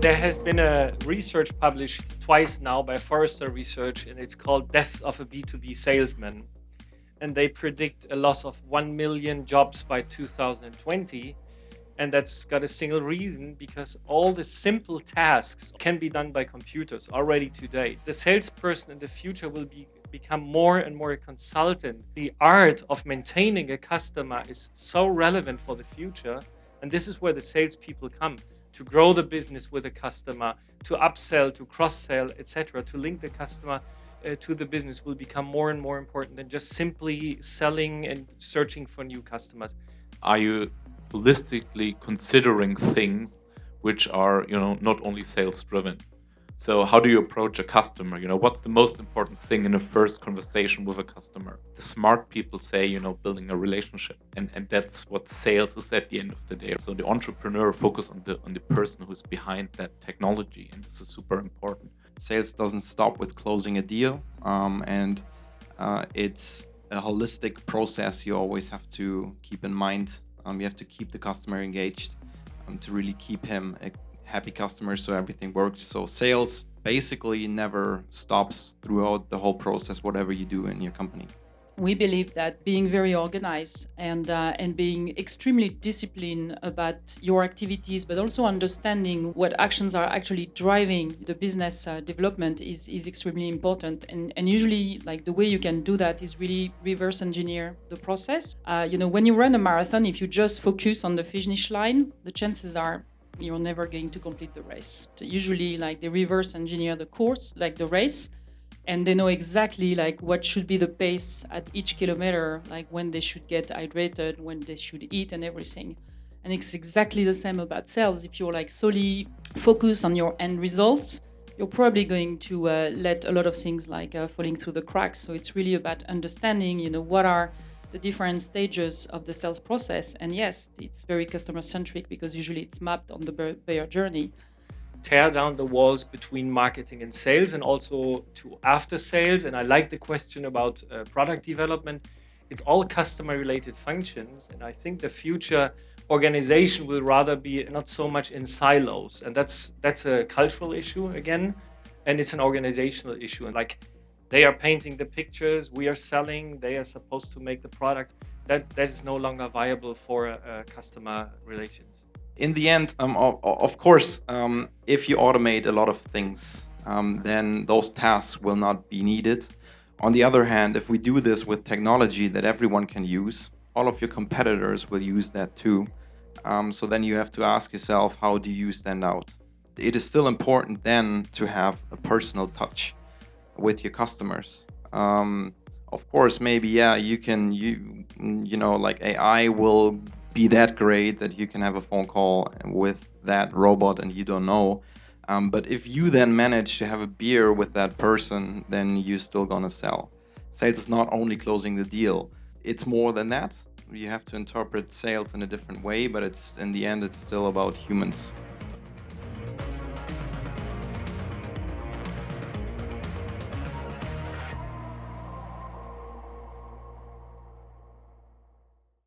There has been a research published twice now by Forrester Research, and it's called Death of a B2B Salesman. And they predict a loss of 1 million jobs by 2020. And that's got a single reason, because all the simple tasks can be done by computers already today. The salesperson in the future will become more and more a consultant. The art of maintaining a customer is so relevant for the future. And this is where the salespeople come to grow the business with a customer, to upsell, to cross-sell, etc., to link the customer to the business will become more and more important than just simply selling and searching for new customers. Are you holistically considering things which are, not only sales driven? So how do you approach a customer? What's the most important thing in a first conversation with a customer? The smart people say, building a relationship. And that's what sales is at the end of the day. So the entrepreneur focus on the person who's behind that technology. And this is super important. Sales doesn't stop with closing a deal. And it's a holistic process you always have to keep in mind. You have to keep the customer engaged to really keep him a happy customer so everything works. So sales basically never stops throughout the whole process, whatever you do in your company. We believe that being very organized and being extremely disciplined about your activities, but also understanding what actions are actually driving the business development is extremely important. And usually, like, the way you can do that is really reverse engineer the process. When you run a marathon, if you just focus on the finish line, the chances are you're never going to complete the race. So usually, like, they reverse engineer the course, like the race, and they know exactly like what should be the pace at each kilometer, like when they should get hydrated, when they should eat and everything. And it's exactly the same about sales. If you're like solely focused on your end results, you're probably going to let a lot of things like falling through the cracks. So it's really about understanding, what are the different stages of the sales process. And yes, it's very customer centric because usually it's mapped on the buyer journey. Tear down the walls between marketing and sales, and also to after sales. And I like the question about product development. It's all customer related functions. And I think the future organization will rather be not so much in silos. And that's a cultural issue again. And it's an organizational issue. And like, they are painting the pictures, we are selling, they are supposed to make the products. That is no longer viable for customer relations. In the end, of course, if you automate a lot of things, then those tasks will not be needed. On the other hand, if we do this with technology that everyone can use, all of your competitors will use that too. So then you have to ask yourself, how do you stand out? It is still important then to have a personal touch with your customers. Of course, maybe, like AI will be that great that you can have a phone call with that robot and you don't know. But if you then manage to have a beer with that person, then you're still gonna sell. Sales is not only closing the deal, it's more than that. You have to interpret sales in a different way, but in the end, it's still about humans.